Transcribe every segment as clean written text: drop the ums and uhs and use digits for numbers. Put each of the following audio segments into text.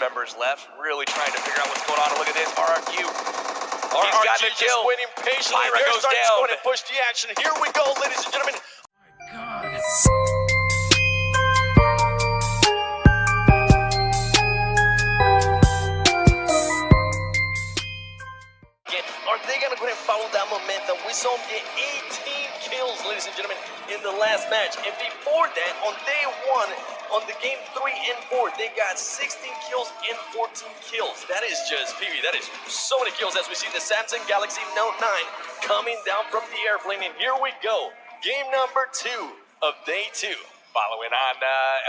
members left, really trying to figure out what's going on. And look at this, RRQ. He's got the just kill. waiting patiently. Hayro They're goes starting down. to go ahead and push the action. Here we go, ladies and gentlemen. Are they going to go ahead and follow that momentum? We saw them get 18 kills, ladies and gentlemen, in the last match. And before that, on day one, on the game 3 and 4, they got 16 kills and 14 kills. That is just, PB, that is so many kills as we see the Samsung Galaxy Note 9 coming down from the airplane. And here we go, game number 2 of day 2. Following on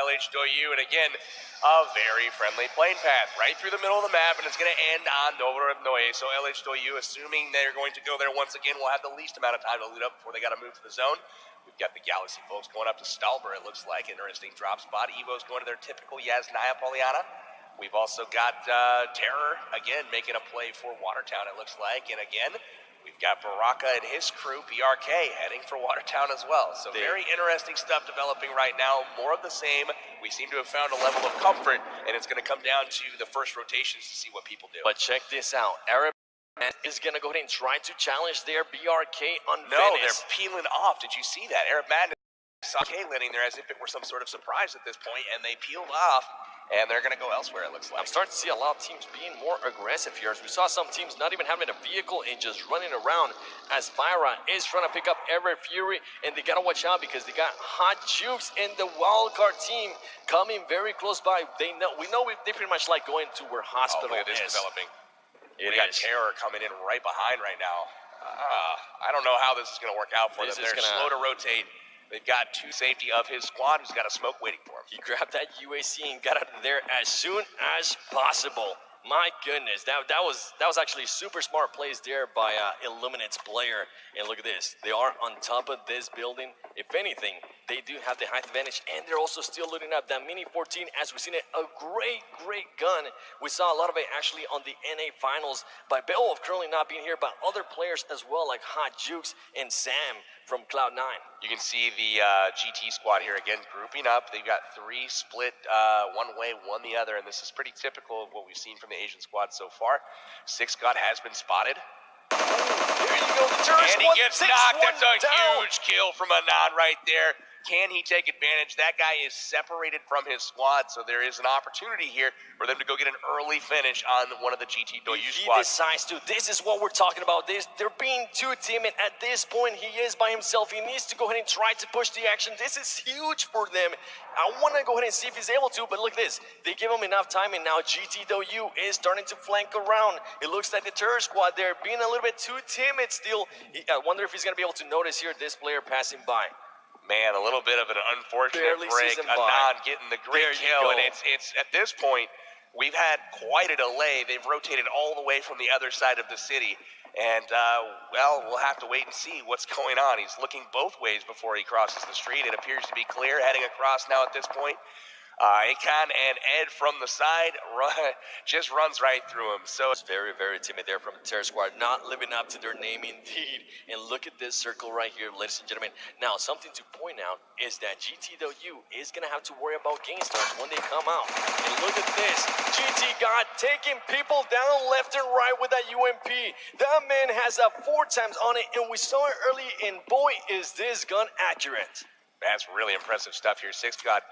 LH Douyu, and again, a very friendly plane path right through the middle of the map, and it's going to end on Noye. So LH Douyu, assuming they're going to go there once again, will have the least amount of time to lead up before they got to move to the zone. We've got the Galaxy folks going up to Stalber, it looks like. Interesting drop spot. Evos going to their typical Yasnaya Poliana. We've also got Terror, again, making a play for Watertown, it looks like. And again, we've got BRK and his crew, BRK, heading for Watertown as well. So very interesting stuff developing right now. More of the same. We seem to have found a level of comfort, and it's going to come down to the first rotations to see what people do. But check this out. Arab is going to go ahead and try to challenge their BRK on No, Venice. they're peeling off. Did you see that? Arab Madness saw K landing there as if it were some sort of surprise at this point, and they peeled off. And they're going to go elsewhere, it looks like. I'm starting to see a lot of teams being more aggressive here. As we saw some teams not even having a vehicle and just running around as Fyra is trying to pick up Everett Fury. And they got to watch out because they got Hot Jukes and the wildcard team coming very close by. They pretty much like going to where Hospital look at this is. developing. We got Terror coming in right behind right now. I don't know how this is going to work out for them. They're slow to rotate. They've got 2 safety of his squad who's got a smoke waiting for him. He grabbed that UAC and got out of there as soon as possible. My goodness, that was actually super smart plays there by Illuminate's player. And look at this, they are on top of this building. If anything, they do have the height advantage, and they're also still looting up that Mini 14. As we've seen it, a great gun. We saw a lot of it actually on the NA finals by Beowulf currently not being here, but other players as well like Hot Jukes and Sam from Cloud9. You can see the GT squad here again grouping up. They've got 3 split one way, one the other, and this is pretty typical of what we've seen from the Asian squad so far. 6 squad has been spotted. There you go, the terrorist and he gets knocked. That's a huge kill from Anand right there. Can he take advantage? That guy is separated from his squad, so there is an opportunity here for them to go get an early finish on one of the GT Douyu squads. He decides to. This is what we're talking about. They're being too timid. At this point, he is by himself. He needs to go ahead and try to push the action. This is huge for them. I want to go ahead and see if he's able to, but look at this. They give him enough time, and now GT Douyu is starting to flank around. It looks like the terror squad, they're being a little bit too timid still. I wonder if he's going to be able to notice here this player passing by. Man, a little bit of an unfortunate break. Anand getting the great kill, and it's at this point, we've had quite a delay. They've rotated all the way from the other side of the city, and well, we'll have to wait and see what's going on. He's looking both ways before he crosses the street. It appears to be clear heading across now at this point. Akon and Ed from the side just runs right through him. So it's very timid there from the terror squad, not living up to their name indeed. And look at this circle right here, ladies and gentlemen. Now, something to point out is that GT Douyu is going to have to worry about Gankstars when they come out. And look at this, GT God taking people down left and right with that UMP. That man has a 4 times on it, and we saw it early, and boy, is this gun accurate. That's really impressive stuff here. 6 God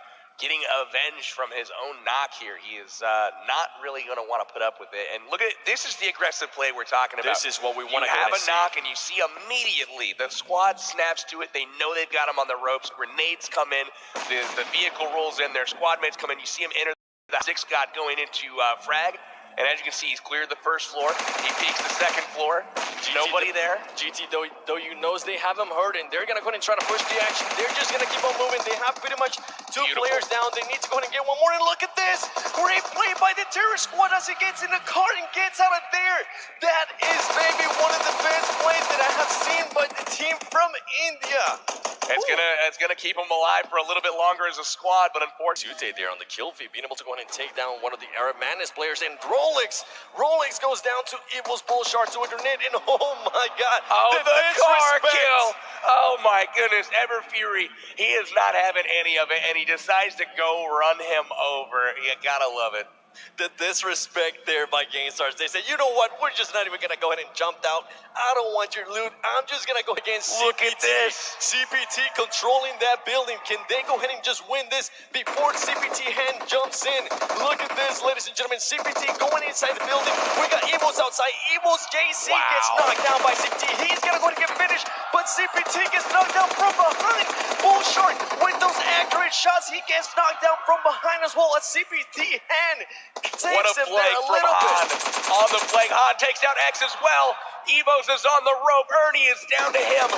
getting avenged from his own knock here. He is not really going to want to put up with it. And look at this is the aggressive play we're talking about. This is what we want to have a knock, and you see immediately the squad snaps to it. They know they've got him on the ropes. Grenades come in. The vehicle rolls in. Their squad mates come in. You see him enter the 6 God going into frag. And as you can see, he's cleared the 1st floor. He peeks the 2nd floor. Nobody there. GT Douyu knows they have him hurt, and they're going to go ahead and try to push the action. They're just going to keep on moving. They have pretty much 2 players down. They need to go ahead and get one more. And look at this. Great play by the terror squad as he gets in the car and gets out of there. That is maybe one of the best plays that I have seen by the team from India. It's gonna keep him alive for a little bit longer as a squad, but unfortunately, Tute there on the kill feed, being able to go ahead and take down one of the Arab Madness players, and Rolex goes down to Evos Bullshard to a grenade, and oh my God, the car kill! Oh my goodness, Ever Fury, he is not having any of it, and he decides to go run him over. You gotta love it. The disrespect there by Gankstars. They said, you know what? We're just not even gonna go ahead and jump out. I don't want your loot. I'm just gonna go against Look CPT. at this. CPT controlling that building. Can they go ahead and just win this before CPT hand jumps in? Look at this, ladies and gentlemen. CPT going inside the building. We got Evos outside. Evos JC gets knocked down by CPT. He's gonna go ahead and get finished, but CPT gets knocked down from behind. Bull short with those accurate shots. He gets knocked down from behind as well as CPT hand. What a play from Han on the flank. Han takes down X as well. Evos is on the rope. Ernie is down to him.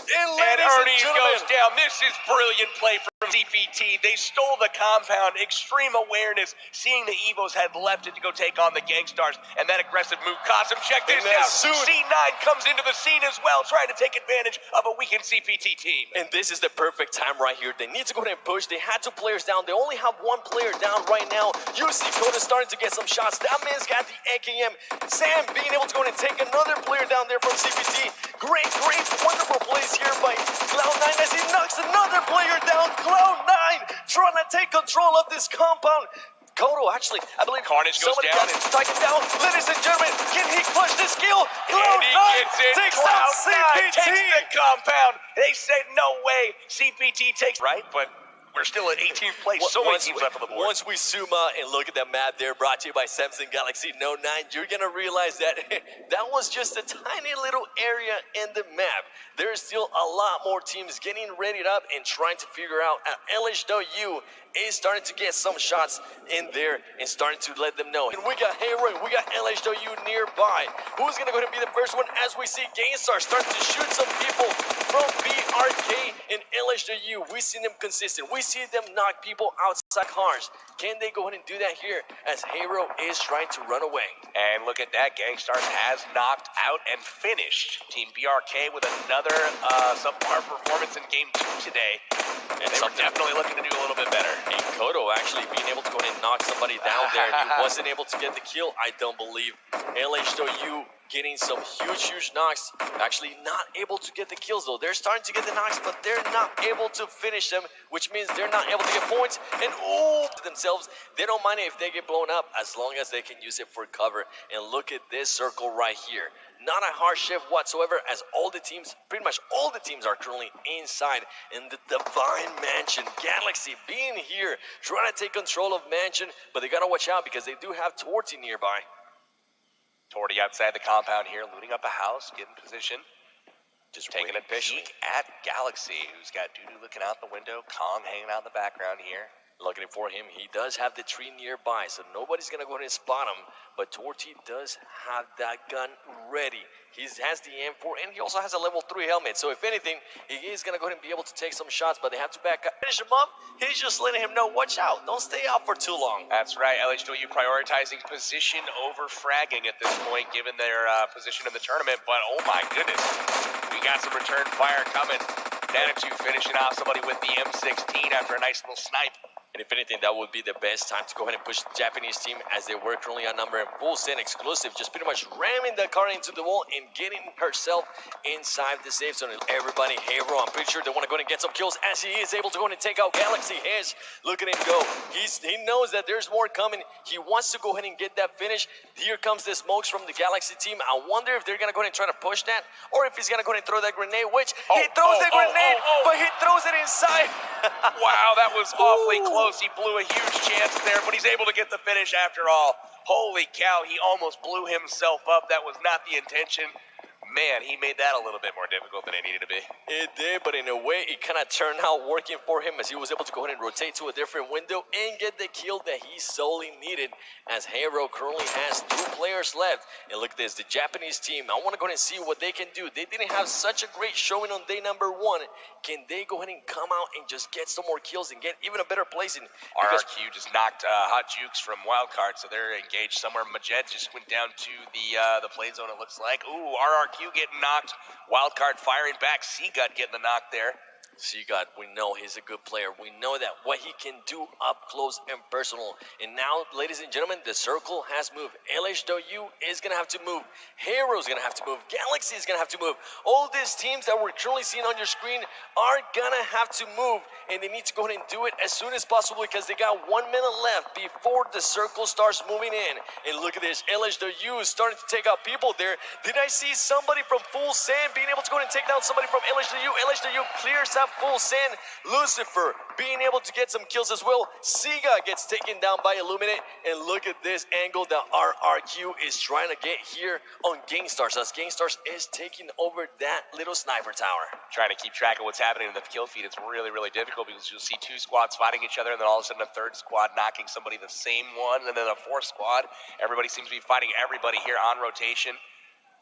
And Ernie goes down. This is brilliant play from CPT. They stole the compound. Extreme awareness, seeing the Evos had left it to go take on the Gankstars. And that aggressive move cost him. Check this out. C9 comes into the scene as well, trying to take advantage of a weakened CPT team. And this is the perfect time right here. They need to go ahead and push. They had 2 players down. They only have 1 player down right now. You see Coda starting to get some shots. That man's got the AKM. Sam being able to go ahead and take another player down there from CPT. Great, wonderful plays here by Cloud9 as he knocks another player down. Cloud9 trying to take control of this compound. Kodo, actually, I believe Carnage goes somebody down. got it. Strike it down. Ladies and gentlemen, can he clutch this kill? And he gets it. Takes out Cloud9 CPT. takes the compound. They said no way. CPT takes right, but we're still at 18th place. So many teams left on the board. Once we zoom out and look at that map there, brought to you by Samsung Galaxy Note 9, you're gonna realize that that was just a tiny little area in the map. There's still a lot more teams getting readied up and trying to figure out. LH Douyu is starting to get some shots in there and starting to let them know. And we got Hayro and we got LH Douyu nearby. Who's gonna go ahead and be the first one as we see Gankstars starting to shoot some people from BRK and LH Douyu. We see them consistent. We see them knock people outside cars. Can they go ahead and do that here as Hayro is trying to run away? And look at that, Gankstars has knocked out and finished Team BRK with another subpar performance in Game 2 today. And they were definitely looking to do a little bit better. And Kodo actually being able to go ahead and knock somebody down there, and he wasn't able to get the kill, I don't believe. LH Douyu getting some huge knocks. Actually not able to get the kills though. They're starting to get the knocks, but they're not able to finish them, which means they're not able to get points. And themselves, they don't mind it if they get blown up as long as they can use it for cover. And look at this circle right here. Not a hard shift whatsoever as all the teams, pretty much all the teams are currently inside in the Divine Mansion. Galaxy being here, trying to take control of Mansion, but they gotta watch out because they do have Torty nearby. Torty outside the compound here, looting up a house, getting position. Just taking a peek at Galaxy, who's got Dudu looking out the window, Kong hanging out in the background here. Looking for him, he does have the tree nearby, so nobody's gonna go ahead and spot him. But Torty does have that gun ready. He has the M4, and he also has a level 3 helmet. So if anything, he is gonna go ahead and be able to take some shots, but they have to back up. Finish him up. He's just letting him know, watch out, don't stay out for too long. That's right, LH Douyu prioritizing position over fragging at this point, given their position in the tournament. But oh my goodness, we got some return fire coming. Nanitu finishing off somebody with the M16 after a nice little snipe. And if anything, that would be the best time to go ahead and push the Japanese team as they were currently outnumbered. Full send exclusive, just pretty much ramming the car into the wall and getting herself inside the safe zone. Everybody, Hayro, I'm pretty sure they want to go ahead and get some kills as he is able to go ahead and take out Galaxy. His, look at him go. He knows that there's more coming. He wants to go ahead and get that finish. Here comes the smokes from the Galaxy team. I wonder if they're going to go ahead and try to push that, or if he's going to go ahead and throw that grenade, which he throws the grenade, but he throws it inside. Wow, that was awfully close. He blew a huge chance there, but he's able to get the finish after all. Holy cow, he almost blew himself up. That was not the intention. Man, he made that a little bit more difficult than it needed to be. It did, but in a way, it kind of turned out working for him as he was able to go ahead and rotate to a different window and get the kill that he solely needed, as Hayro currently has 2 players left. And look at this, the Japanese team, I want to go ahead and see what they can do. They didn't have such a great showing on day number 1. Can they go ahead and come out and just get some more kills and get even a better placing? RRQ just knocked Hot Jukes from Wildcard, so they're engaged somewhere. Majed just went down to the play zone, it looks like. Ooh, RRQ getting knocked. Wildcard firing back. Seagut getting the knock there. Seagod, we know he's a good player. We know that what he can do up close and personal. And now, ladies and gentlemen, the circle has moved. LH Douyu is going to have to move. Hayro is going to have to move. Galaxy is going to have to move. All these teams that we're currently seeing on your screen are going to have to move. And they need to go ahead and do it as soon as possible because they got 1 minute left before the circle starts moving in. And look at this. LH Douyu is starting to take out people there. Did I see somebody from Full Send being able to go ahead and take down somebody from LH Douyu? LH Douyu clears out Full Send. Lucifer being able to get some kills as well. Siga gets taken down by Illuminate. And look at this angle that RRQ is trying to get here on Gankstars, as Gankstars is taking over that little sniper tower. Trying to keep track of what's happening in the kill feed, it's really, really difficult because you'll see two squads fighting each other and then all of a sudden a third squad knocking somebody the same one and then a fourth squad. Everybody seems to be fighting everybody here on rotation.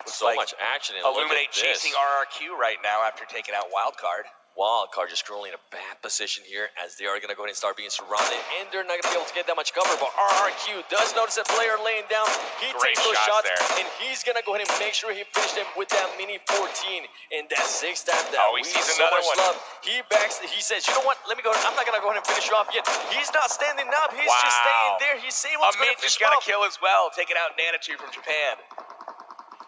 So like much action. And Illuminate chasing RRQ right now after taking out Wildcard. Wildcard just currently in a bad position here as they are going to go ahead and start being surrounded, and they're not going to be able to get that much cover. But RRQ does notice a player laying down. He takes those shots, and he's going to go ahead and make sure he finished him with that mini 14 and that 6 tap that he sees so another much one. love. He backs. He says, "You know what? Let me go. I'm not going to go ahead and finish you off yet." He's not standing up. He's just staying there. He's able to Amit just got a kill as well, taking out Nanatu from Japan.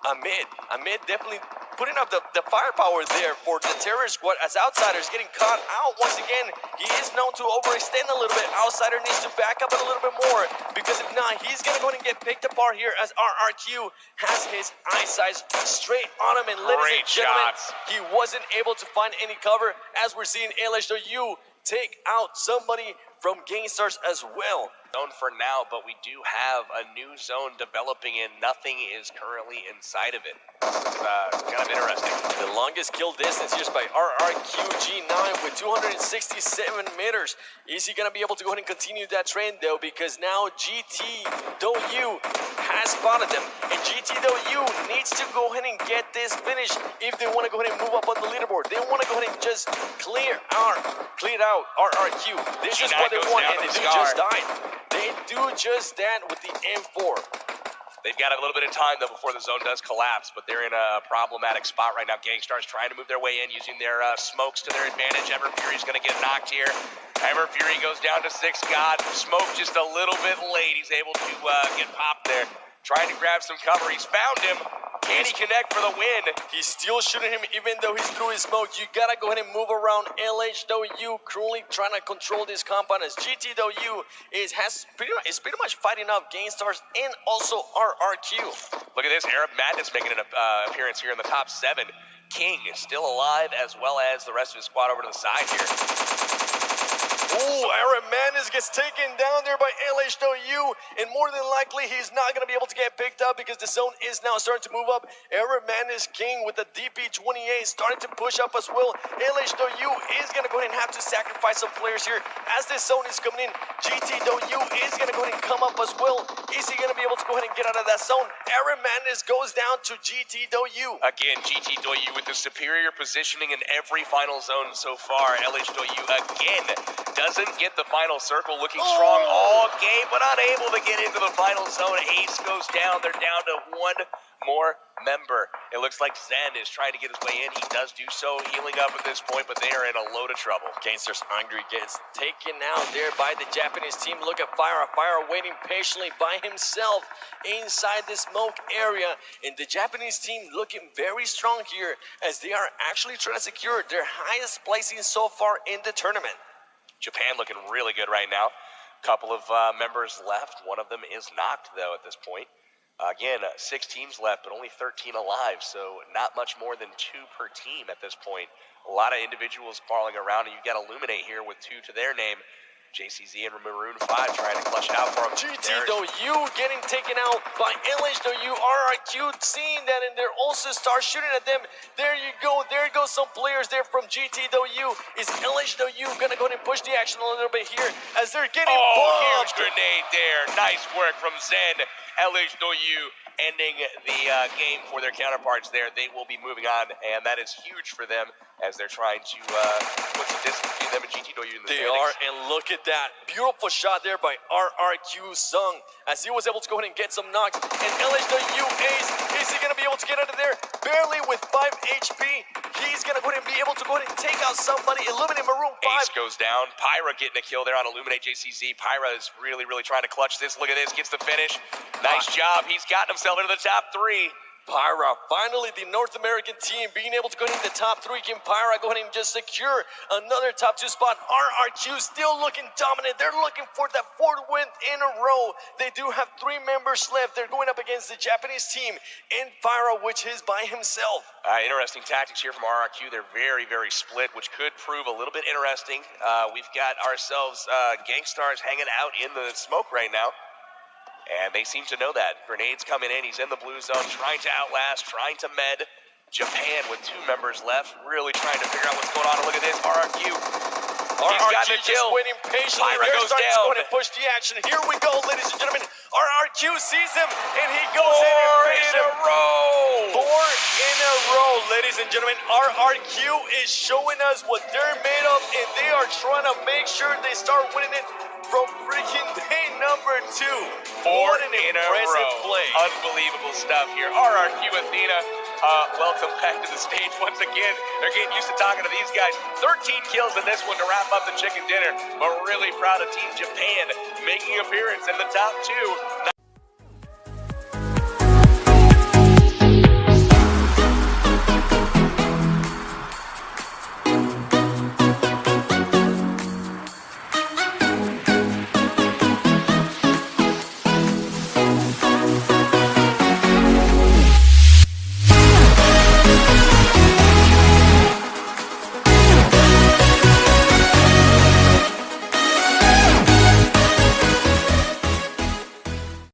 Amit definitely putting up the firepower there for the terrorist squad as Outsiders getting caught out once again. He is known to overextend a little bit. Outsider needs to back up a little bit more because if not, he's going to go ahead and get picked apart here as RRQ has his eyesight straight on him. And ladies and gentlemen, he wasn't able to find any cover as we're seeing LH Douyu take out somebody from Gankstars as well. Zone for now, but we do have a new zone developing and nothing is currently inside of it. It's kind of interesting. The longest kill distance here is by RRQG9 with 267 meters. Is he going to be able to go ahead and continue that trend though? Because now GT Douyu has spotted them, and GT Douyu needs to go ahead and get this finish if they want to go ahead and move up on the leaderboard. They want to go ahead and just clear out RRQ. This is what they want, and they just died. They do just that with the M4. They've got a little bit of time, though, before the zone does collapse, but they're in a problematic spot right now. Gankstars trying to move their way in, using their smokes to their advantage. Ever Fury's going to get knocked here. Ever Fury goes down to 6 God. Smoke just a little bit late. He's able to get popped there. Trying to grab some cover. He's found him. Can he connect for the win? He's still shooting him even though he's through his smoke. You gotta go ahead and move around. LH Douyu currently trying to control this compound as GT Douyu is pretty much fighting off Gankstars and also RRQ. Look at this. Arab Madness making an appearance here in the top 7. King is still alive as well as the rest of his squad over to the side here. Ooh, Aaron Manis gets taken down there by LH Douyu, and more than likely he's not going to be able to get picked up because the zone is now starting to move up. Aaron Manis King with the DP28 starting to push up as well. LH Douyu is going to go ahead and have to sacrifice some players here as this zone is coming in. GT Douyu is going to go ahead and come up as well. Is he going to be able to go ahead and get out of that zone? Aaron Manis goes down to GT Douyu. Again, GT Douyu with the superior positioning in every final zone so far. LH Douyu again doesn't get the final circle, looking strong all game, but unable to get into the final zone. Ace goes down. They're down to 1 more member. It looks like Zen is trying to get his way in. He does do so, healing up at this point, but they are in a load of trouble. Gankstars Angry gets taken out there by the Japanese team. Look at Fire waiting patiently by himself inside the smoke area. And the Japanese team looking very strong here as they are actually trying to secure their highest placing so far in the tournament. Japan looking really good right now. Couple of members left. One of them is knocked, though, at this point. Again, 6 teams left, but only 13 alive, so not much more than 2 per team at this point. A lot of individuals crawling around, and you got Illuminate here with 2 to their name. JCZ and Maroon 5 trying to clutch it out for him. GT Douyu getting taken out by LH Douyu. RRQ seeing that, and they're also start shooting at them. There you go. There goes some players there from GT Douyu. Is LH Douyu going to go ahead and push the action a little bit here as they're getting huge grenade there. Nice work from Zen. LH Douyu ending the game for their counterparts there. They will be moving on, and that is huge for them as they're trying to put some distance between them and GT Douyu in the They standings. are, and look at that. Beautiful shot there by RRQ Sung as he was able to go ahead and get some knocks. And LH Douyu Ace, is he going to be able to get out of there? Barely with 5 HP. He's going to go ahead and be able to go ahead and take out somebody. Illuminate Maroon 5. Ace goes down. Pyra getting a kill there on Illuminate JCZ. Pyra is really, really trying to clutch this. Look at this. Gets the finish. Nice job. He's gotten himself into the top 3. Pyra, finally the North American team being able to go into the top 3. Can Pyra go ahead and just secure another top 2 spot? RRQ still looking dominant. They're looking for that 4th win in a row. They do have 3 members left. They're going up against the Japanese team in Pyra, which is by himself. Interesting tactics here from RRQ. They're very, very split, which could prove a little bit interesting. We've got ourselves Gankstars hanging out in the smoke right now. And they seem to know that. Grenades coming in. He's in the blue zone, trying to outlast, trying to med. Japan with 2 members left, really trying to figure out what's going on. And look at this, RRQ. He's got the just kill. waiting patiently. Pyra They're goes starting to down. go ahead and push the action. Here we go, ladies and gentlemen. RRQ sees him, and he goes 4 in and finishes in a him. row. 4 in a row, ladies and gentlemen. RRQ is showing us what they're made of, and they are trying to make sure they start winning it from freaking day number 2. 4 What an in a impressive row. play. Unbelievable stuff here. RRQ Athena, welcome back to the stage once again. They're getting used to talking to these guys. 13 kills in this one to wrap up the chicken dinner. But really proud of Team Japan making an appearance in the top 2.